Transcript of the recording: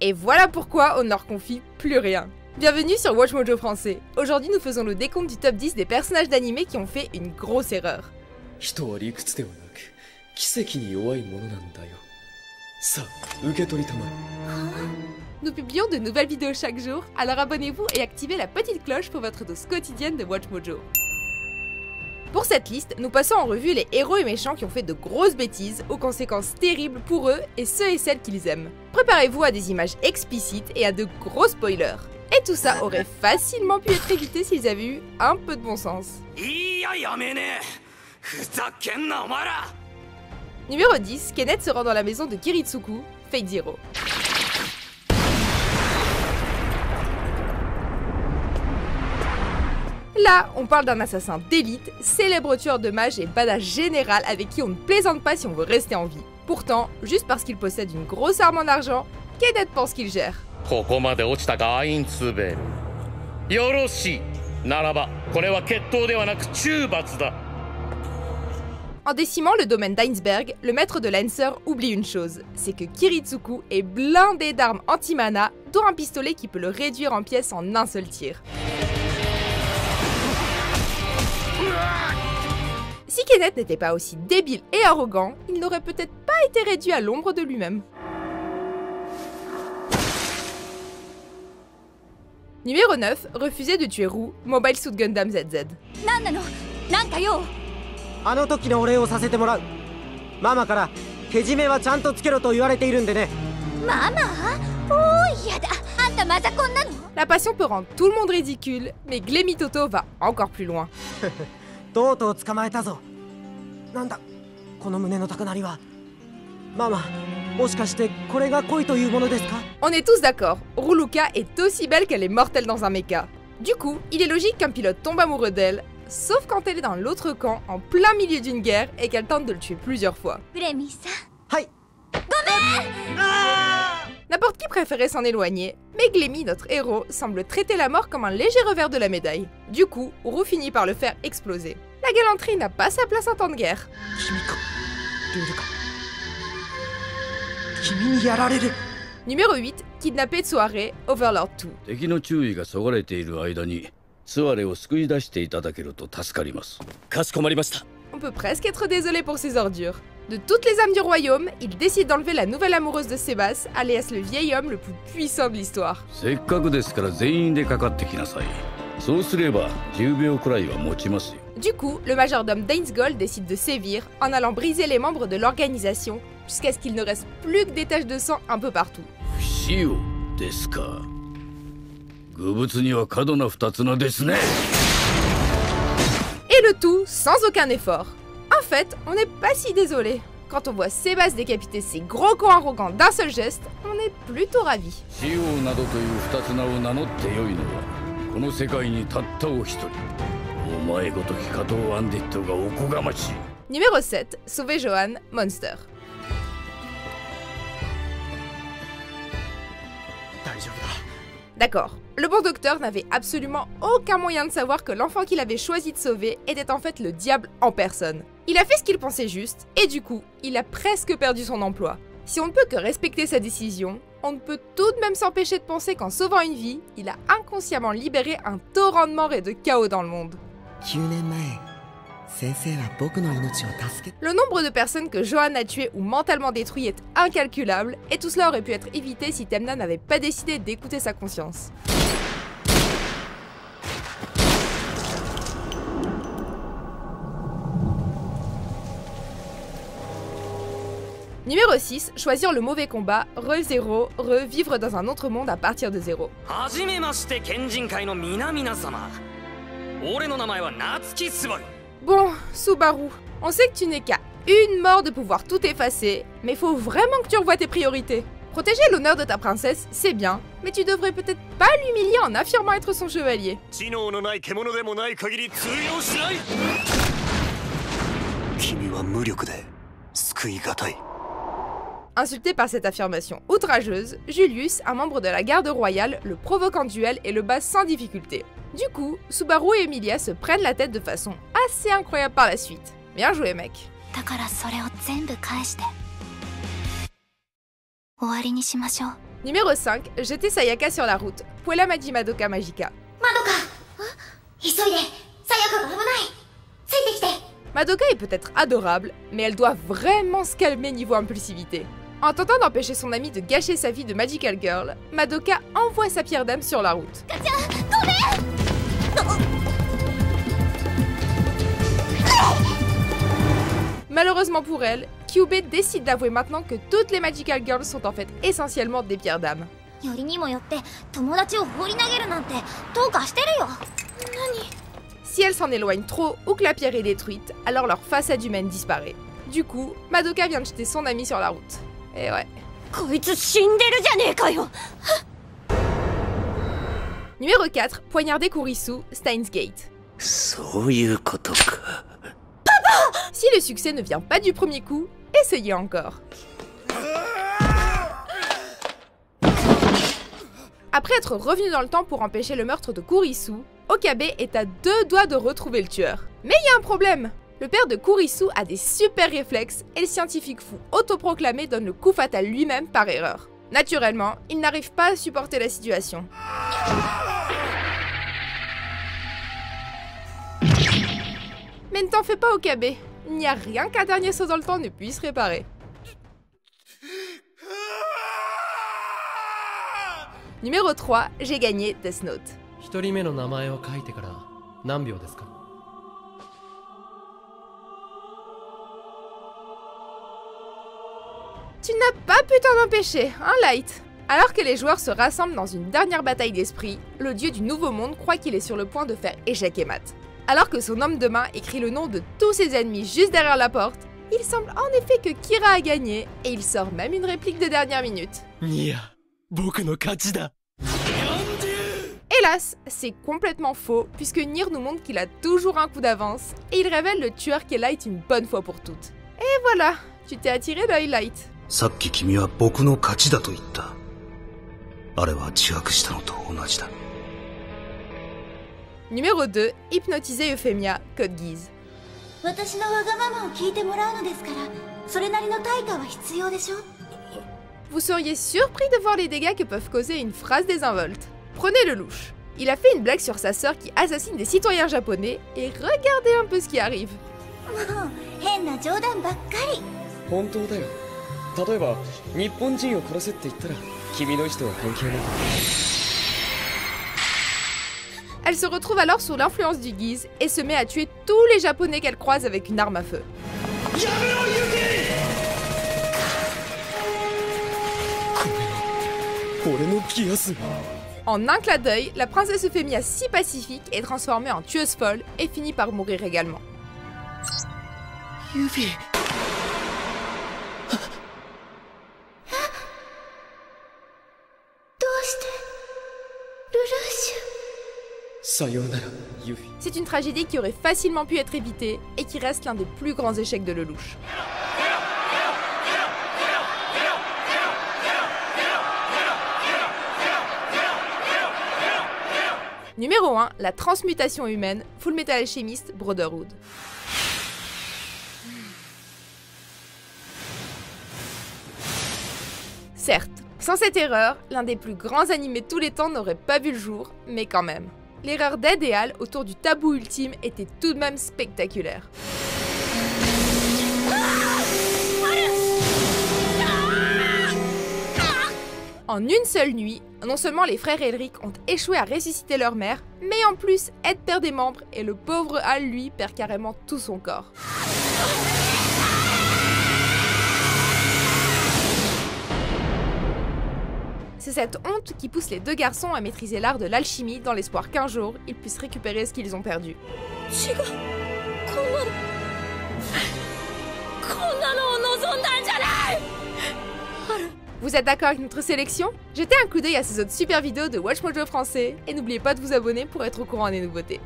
Et voilà pourquoi on ne leur confie plus rien. Bienvenue sur Watch Mojo français. Aujourd'hui nous faisons le décompte du top 10 des personnages d'animé qui ont fait une grosse erreur. Nous publions de nouvelles vidéos chaque jour, alors abonnez-vous et activez la petite cloche pour votre dose quotidienne de Watch Mojo. Pour cette liste, nous passons en revue les héros et méchants qui ont fait de grosses bêtises, aux conséquences terribles pour eux et ceux et celles qu'ils aiment. Préparez-vous à des images explicites et à de gros spoilers. Et tout ça aurait facilement pu être évité s'ils avaient eu un peu de bon sens. Numéro 10, Kenneth se rend dans la maison de Kiritsugu, Fate Zero. Là, on parle d'un assassin d'élite, célèbre tueur de mages et badass général avec qui on ne plaisante pas si on veut rester en vie. Pourtant, juste parce qu'il possède une grosse arme en argent, Kenneth pense qu'il gère. En décimant le domaine d'Ainsberg, le maître de Lancer oublie une chose, c'est que Kiritsugu est blindé d'armes anti-mana, dont un pistolet qui peut le réduire en pièces en un seul tir. Si Kenneth n'était pas aussi débile et arrogant, il n'aurait peut-être pas été réduit à l'ombre de lui-même. Numéro 9, refuser de tuer Roux, Mobile Suit Gundam ZZ. La passion peut rendre tout le monde ridicule, mais Glemmy Toto va encore plus loin. On est tous d'accord, Roulouka est aussi belle qu'elle est mortelle dans un mecha. Du coup, il est logique qu'un pilote tombe amoureux d'elle, sauf quand elle est dans l'autre camp, en plein milieu d'une guerre, et qu'elle tente de le tuer plusieurs fois. N'importe qui préférait s'en éloigner, mais Glemmy, notre héros, semble traiter la mort comme un léger revers de la médaille. Du coup, Roux finit par le faire exploser. La galanterie n'a pas sa place en temps de guerre. Numéro 8, kidnappé de soirée, Overlord 2. On peut presque être désolé pour ces ordures. De toutes les âmes du royaume, il décide d'enlever la nouvelle amoureuse de Sébas, alias le vieil homme le plus puissant de l'histoire. Du coup, le majordome d'Ainsgold décide de sévir en allant briser les membres de l'organisation jusqu'à ce qu'il ne reste plus que des taches de sang un peu partout. Et le tout sans aucun effort. En fait, on n'est pas si désolé. Quand on voit Sébas décapiter ces gros cons arrogants d'un seul geste, on est plutôt ravis. Numéro 7, sauver Johan, Monster. D'accord, le bon docteur n'avait absolument aucun moyen de savoir que l'enfant qu'il avait choisi de sauver était en fait le diable en personne. Il a fait ce qu'il pensait juste, et du coup, il a presque perdu son emploi. Si on ne peut que respecter sa décision, on ne peut tout de même s'empêcher de penser qu'en sauvant une vie, il a inconsciemment libéré un torrent de mort et de chaos dans le monde. Le nombre de personnes que Johan a tuées ou mentalement détruites est incalculable, et tout cela aurait pu être évité si Temna n'avait pas décidé d'écouter sa conscience. Numéro 6, choisir le mauvais combat, re-zéro, revivre dans un autre monde à partir de zéro. Bon, Subaru, on sait que tu n'es qu'à une mort de pouvoir tout effacer, mais faut vraiment que tu revoies tes priorités. Protéger l'honneur de ta princesse, c'est bien, mais tu devrais peut-être pas l'humilier en affirmant être son chevalier. Insulté par cette affirmation outrageuse, Julius, un membre de la garde royale, le provoque en duel et le bat sans difficulté. Du coup, Subaru et Emilia se prennent la tête de façon assez incroyable par la suite. Bien joué, mec. Numéro 5, jeter Sayaka sur la route. Puella Magi Madoka Magica. Madoka est peut-être adorable, mais elle doit vraiment se calmer niveau impulsivité. En tentant d'empêcher son amie de gâcher sa vie de Magical Girl, Madoka envoie sa pierre d'âme sur la route. Malheureusement pour elle, Kyubey décide d'avouer maintenant que toutes les Magical Girls sont en fait essentiellement des pierres d'âme. Si elle s'en éloigne trop ou que la pierre est détruite, alors leur façade humaine disparaît. Du coup, Madoka vient de jeter son ami sur la route. Et ouais. Numéro 4, poignarder Kurisu, Steins Gate. Si le succès ne vient pas du premier coup, essayez encore. Après être revenu dans le temps pour empêcher le meurtre de Kurisu, Okabe est à 2 doigts de retrouver le tueur. Mais il y a un problème. Le père de Kurisu a des super réflexes et le scientifique fou autoproclamé donne le coup fatal lui-même par erreur. Naturellement, il n'arrive pas à supporter la situation. Mais ne t'en fais pas, Okabe. Il n'y a rien qu'un dernier saut dans le temps ne puisse réparer. Numéro 3, j'ai gagné Death Note. Tu n'as pas pu t'en empêcher, hein Light? Alors que les joueurs se rassemblent dans une dernière bataille d'esprit, le dieu du nouveau monde croit qu'il est sur le point de faire échec et mat. Alors que son homme de main écrit le nom de tous ses ennemis juste derrière la porte, il semble en effet que Kira a gagné et il sort même une réplique de dernière minute. Hélas, c'est complètement faux puisque Nier nous montre qu'il a toujours un coup d'avance et il révèle le tueur qu'est Light une bonne fois pour toutes. Et voilà, tu t'es attiré d'œil Light. Numéro 2, hypnotiser Euphemia, Code Geass. Vous seriez surpris de voir les dégâts que peuvent causer une phrase désinvolte. Prenez le louche. Il a fait une blague sur sa sœur qui assassine des citoyens japonais et regardez un peu ce qui arrive. Elle se retrouve alors sous l'influence du Geass et se met à tuer tous les japonais qu'elle croise avec une arme à feu. En un clin d'œil, la princesse Euphemia si pacifique est transformée en tueuse folle et finit par mourir également. Yuffie. C'est une tragédie qui aurait facilement pu être évitée et qui reste l'un des plus grands échecs de Lelouch. Numéro 1, la transmutation humaine, Fullmetal Alchemist Brotherhood. Certes, sans cette erreur, l'un des plus grands animés de tous les temps n'aurait pas vu le jour, mais quand même. L'erreur d'Ed et Al autour du tabou ultime était tout de même spectaculaire. En une seule nuit, non seulement les frères Elric ont échoué à ressusciter leur mère, mais en plus, Ed perd des membres et le pauvre Al, lui, perd carrément tout son corps. C'est cette honte qui pousse les deux garçons à maîtriser l'art de l'alchimie dans l'espoir qu'un jour, ils puissent récupérer ce qu'ils ont perdu. Vous êtes d'accord avec notre sélection? Jetez un coup d'œil à ces autres super vidéos de WatchMojo français et n'oubliez pas de vous abonner pour être au courant des nouveautés.